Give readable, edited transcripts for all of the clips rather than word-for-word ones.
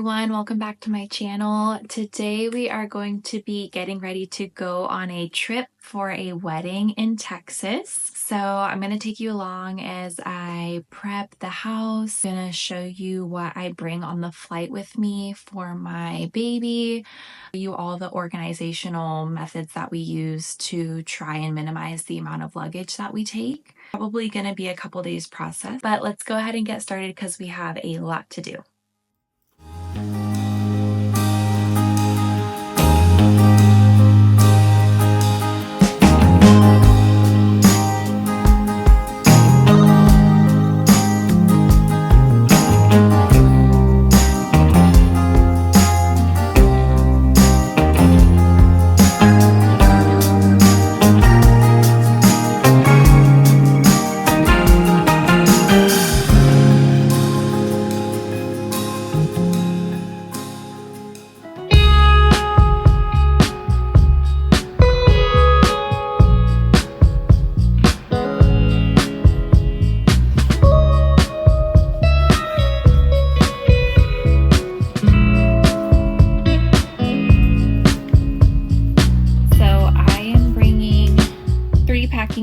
everyone, welcome back to my channel. Today we are going to be getting ready to go on a trip for a wedding in Texas. So I'm going to take you along as I prep the house. I'm going to show you what I bring on the flight with me for my baby, show you all the organizational methods that we use to try and minimize the amount of luggage that we take. Probably going to be a couple days process, but let's go ahead and get started because we have a lot to do.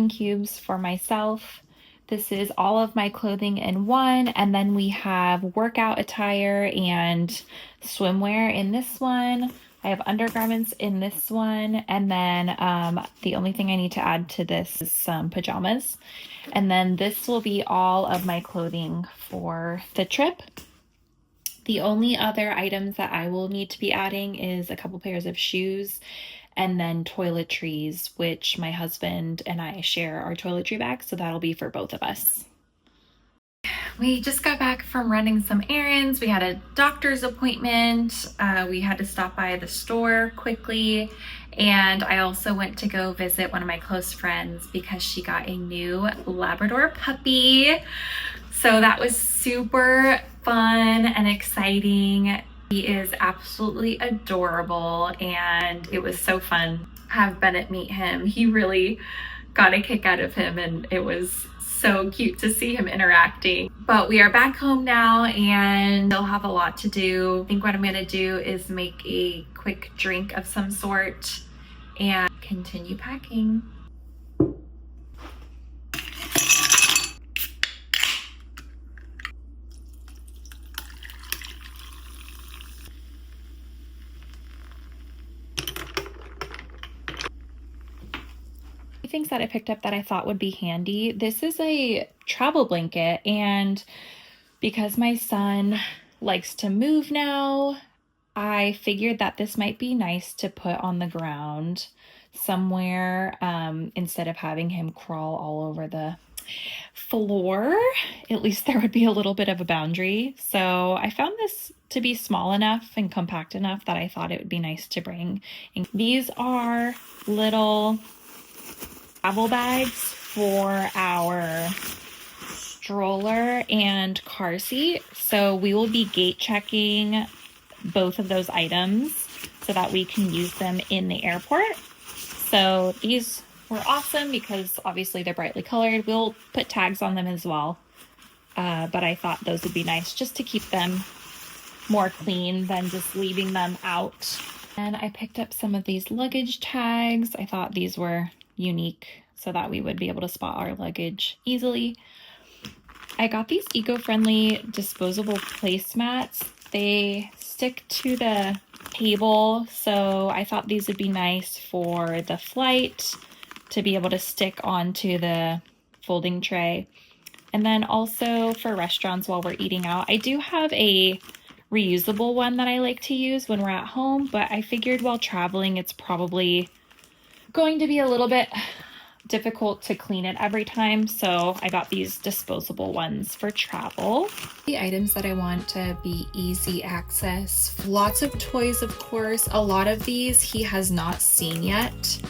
Cubes for myself. This is all of my clothing in one, and then we have workout attire and swimwear in this one. I have undergarments in this one, and then the only thing I need to add to this is some pajamas. And then this will be all of my clothing for the trip. The only other items that I will need to be adding is a couple pairs of shoes and then toiletries, which my husband and I share our toiletry bag, so that'll be for both of us. We just got back from running some errands. We had a doctor's appointment. We had to stop by the store quickly. And I also went to go visit one of my close friends because she got a new Labrador puppy. So that was super fun and exciting. He is absolutely adorable, and it was so fun to have Bennett meet him. He really got a kick out of him, and it was so cute to see him interacting. But we are back home now and still have a lot to do. I think what I'm gonna do is make a quick drink of some sort and continue packing. Things that I picked up that I thought would be handy. This is a travel blanket, and because my son likes to move now, I figured that this might be nice to put on the ground somewhere instead of having him crawl all over the floor. At least there would be a little bit of a boundary. So I found this to be small enough and compact enough that I thought it would be nice to bring. And these are little travel bags for our stroller and car seat. So we will be gate checking both of those items so that we can use them in the airport. So these were awesome because obviously they're brightly colored. We'll put tags on them as well. But I thought those would be nice just to keep them more clean than just leaving them out. And I picked up some of these luggage tags. I thought these were unique so that we would be able to spot our luggage easily. I got these eco-friendly disposable placemats. They stick to the table, so I thought these would be nice for the flight to be able to stick onto the folding tray. And then also for restaurants while we're eating out. I do have a reusable one that I like to use when we're at home, but I figured while traveling it's probably going to be a little bit difficult to clean it every time, so I got these disposable ones for travel. The items that I want to be easy access. Lots of toys, of course. A lot of these he has not seen yet.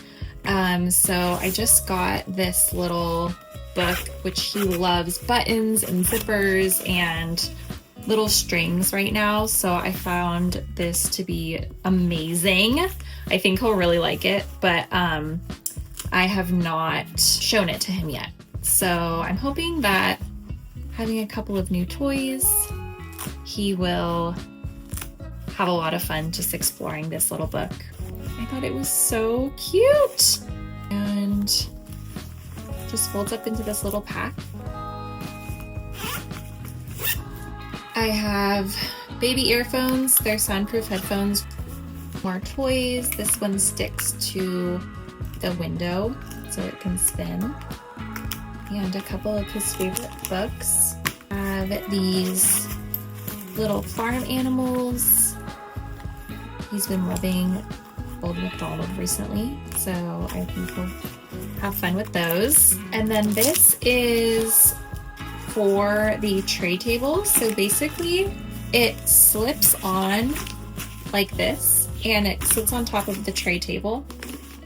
So I just got this little book, which he loves buttons and zippers and little strings right now. So I found this to be amazing. I think he'll really like it, but I have not shown it to him yet. So I'm hoping that having a couple of new toys, he will have a lot of fun just exploring this little book. I thought it was so cute, and just folds up into this little pack. I have baby earphones. They're soundproof headphones. More toys. This one sticks to the window so it can spin. And a couple of his favorite books. I have these little farm animals. He's been loving Old MacDonald recently, so I think we'll have fun with those. And then this is for the tray table. So basically it slips on like this and it sits on top of the tray table,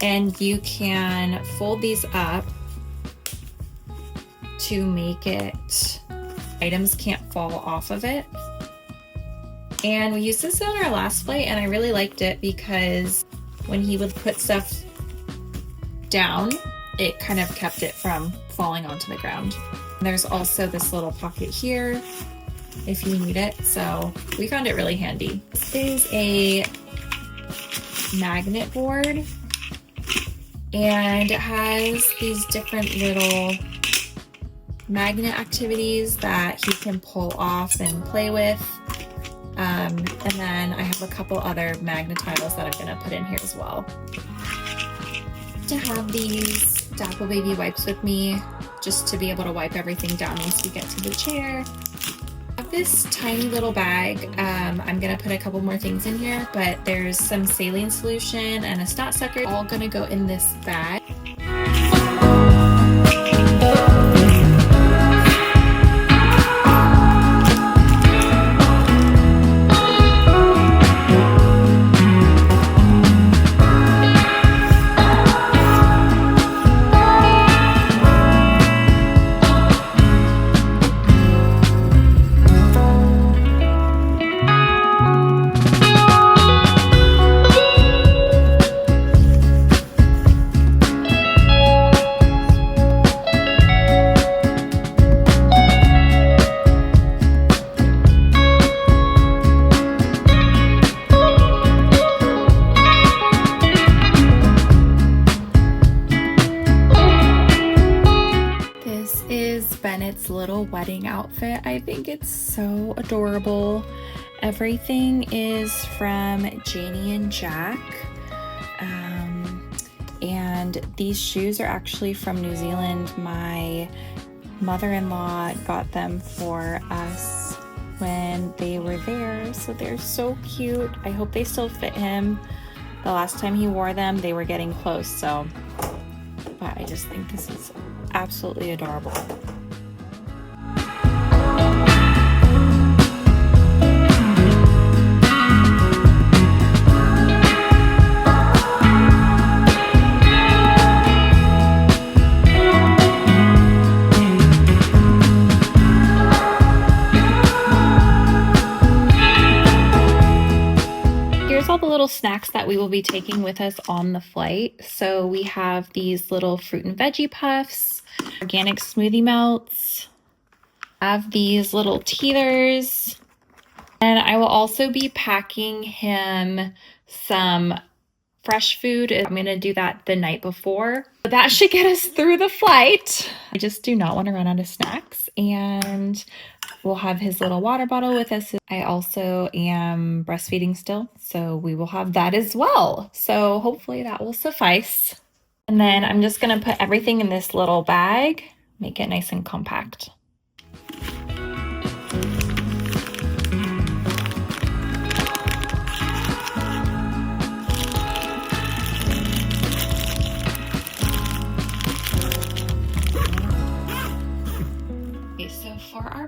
and you can fold these up to make it, items can't fall off of it. And we used this on our last flight and I really liked it because when he would put stuff down, it kind of kept it from falling onto the ground. There's also this little pocket here if you need it, so we found it really handy. This is a magnet board, and it has these different little magnet activities that he can pull off and play with. And then I have a couple other magnet tiles that I'm gonna put in here as well. To have these Dapple Baby wipes with me, just to be able to wipe everything down once we get to the chair. I have this tiny little bag. I'm gonna put a couple more things in here, but there's some saline solution and a snot sucker, all gonna go in this bag. Bennett's little wedding outfit. I think it's so adorable. Everything is from Janie and Jack. And these shoes are actually from New Zealand. My mother-in-law got them for us when they were there, so they're so cute. I hope they still fit him. The last time he wore them, they were getting close, so, but I just think this is absolutely adorable. All the little snacks that we will be taking with us on the flight. So we have these little fruit and veggie puffs, organic smoothie melts, I have these little teethers, and I will also be packing him some fresh food. I'm going to do that the night before. That should get us through the flight. I just do not want to run out of snacks, and we'll have his little water bottle with us. I also am breastfeeding still, so we will have that as well. So hopefully that will suffice. And then I'm just going to put everything in this little bag, make it nice and compact.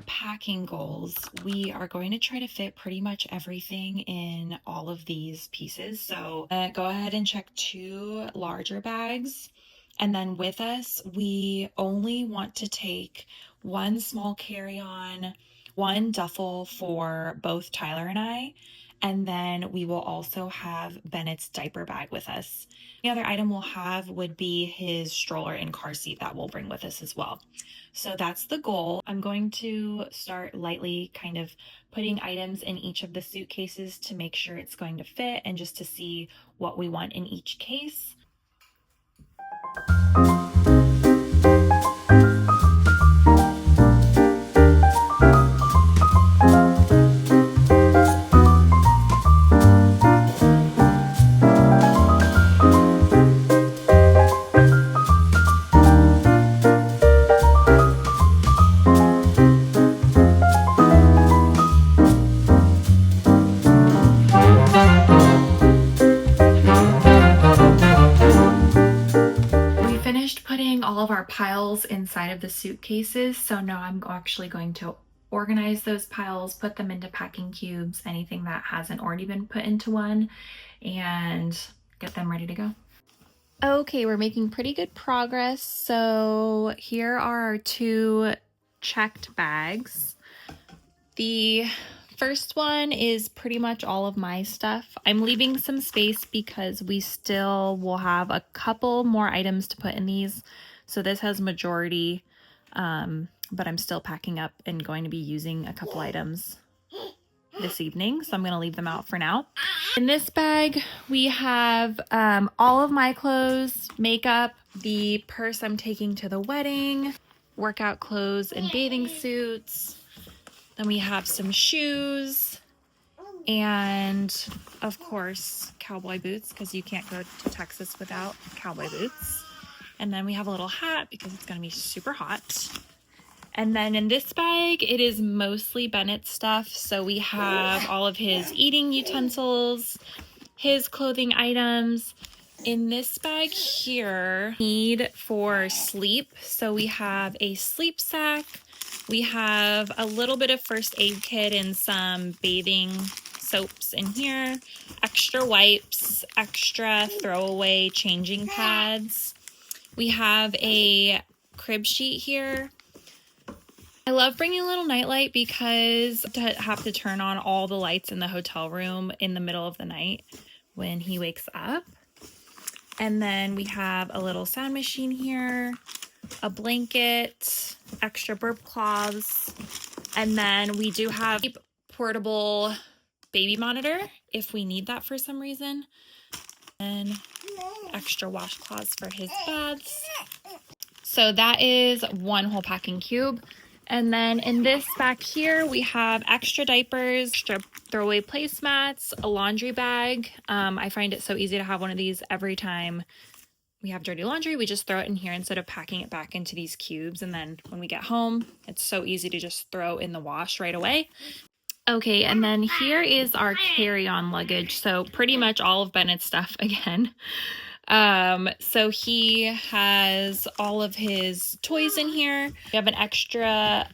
Packing goals, we are going to try to fit pretty much everything in all of these pieces. So go ahead and check 2 larger bags. And then with us, we only want to take 1 small carry-on, 1 duffel for both Tyler and I, And then we will also have Bennett's diaper bag with us. The other item we'll have would be his stroller and car seat that we'll bring with us as well. So that's the goal. I'm going to start lightly kind of putting items in each of the suitcases to make sure it's going to fit and just to see what we want in each case. All of our piles inside of the suitcases, so now I'm actually going to organize those piles, put them into packing cubes, anything that hasn't already been put into one, and get them ready to go. Okay, we're making pretty good progress. So here are our 2 checked bags. The first one is pretty much all of my stuff. I'm leaving some space because we still will have a couple more items to put in these. So this has majority, but I'm still packing up and going to be using a couple items this evening. So I'm going to leave them out for now. In this bag, we have all of my clothes, makeup, the purse I'm taking to the wedding, workout clothes and bathing suits. Then we have some shoes and, of course, cowboy boots, because you can't go to Texas without cowboy boots. And then we have a little hat because it's going to be super hot. And then in this bag, it is mostly Bennett's stuff. So we have all of his eating utensils, his clothing items. In this bag here, need for sleep. So we have a sleep sack. We have a little bit of first aid kit and some bathing soaps in here, extra wipes, extra throwaway changing pads. We have a crib sheet here. I love bringing a little nightlight because I have to turn on all the lights in the hotel room in the middle of the night when he wakes up. And then we have a little sound machine here, a blanket, extra burp cloths, and then we do have a portable baby monitor if we need that for some reason, and extra washcloths for his baths. So that is one whole packing cube. And then in this back here, we have extra diapers, extra throwaway placemats, a laundry bag. I find it so easy to have one of these every time we have dirty laundry. We just throw it in here instead of packing it back into these cubes. And then when we get home, it's so easy to just throw in the wash right away. Okay, and then here is our carry-on luggage. So pretty much all of Bennett's stuff again. So he has all of his toys in here. We have an extra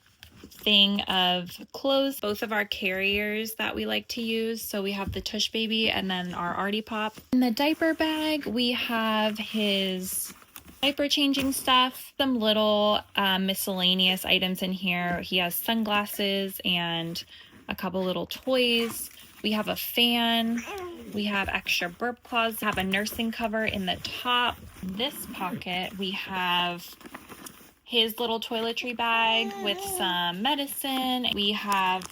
thing of clothes, both of our carriers that we like to use. So we have the Tush Baby and then our Artie Pop. In the diaper bag, we have his diaper changing stuff, some little miscellaneous items in here. He has sunglasses and a couple little toys. We have a fan. We have extra burp cloths. We have a nursing cover in the top. This pocket, we have his little toiletry bag with some medicine. We have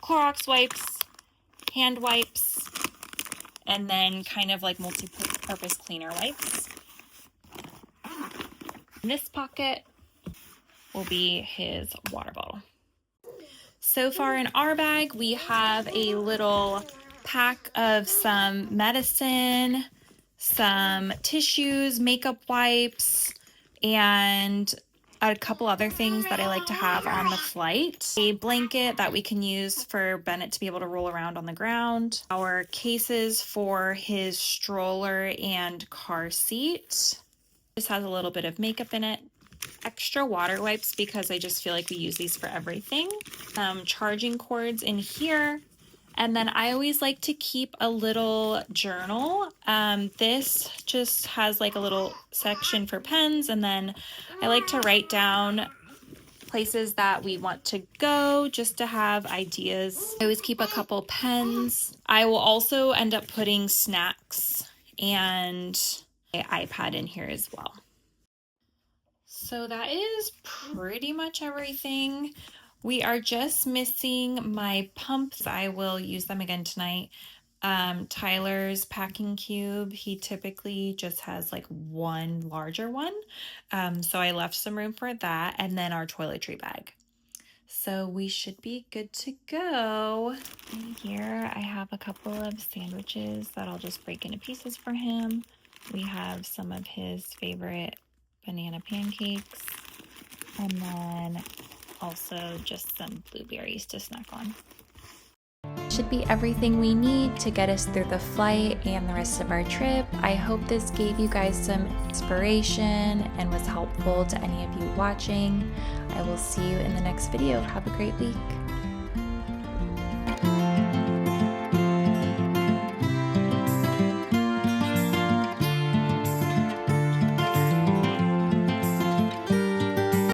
Clorox wipes, hand wipes, and then kind of like multi-purpose cleaner wipes. In this pocket will be his water bottle. So far in our bag, we have a little pack of some medicine, some tissues, makeup wipes, and a couple other things that I like to have on the flight. A blanket that we can use for Bennett to be able to roll around on the ground. Our cases for his stroller and car seat. This has a little bit of makeup in it. Extra water wipes because I just feel like we use these for everything. Charging cords in here. And then I always like to keep a little journal. This just has like a little section for pens, and then I like to write down places that we want to go just to have ideas. I always keep a couple pens. I will also end up putting snacks and an iPad in here as well. So that is pretty much everything. We are just missing my pumps. I will use them again tonight. Tyler's packing cube, he typically just has like one larger one. So I left some room for that, and then our toiletry bag. So we should be good to go. And here I have a couple of sandwiches that I'll just break into pieces for him. We have some of his favorite banana pancakes, and then also just some blueberries to snack on. Should be everything we need to get us through the flight and the rest of our trip. I hope this gave you guys some inspiration and was helpful to any of you watching. I will see you in the next video. Have a great week.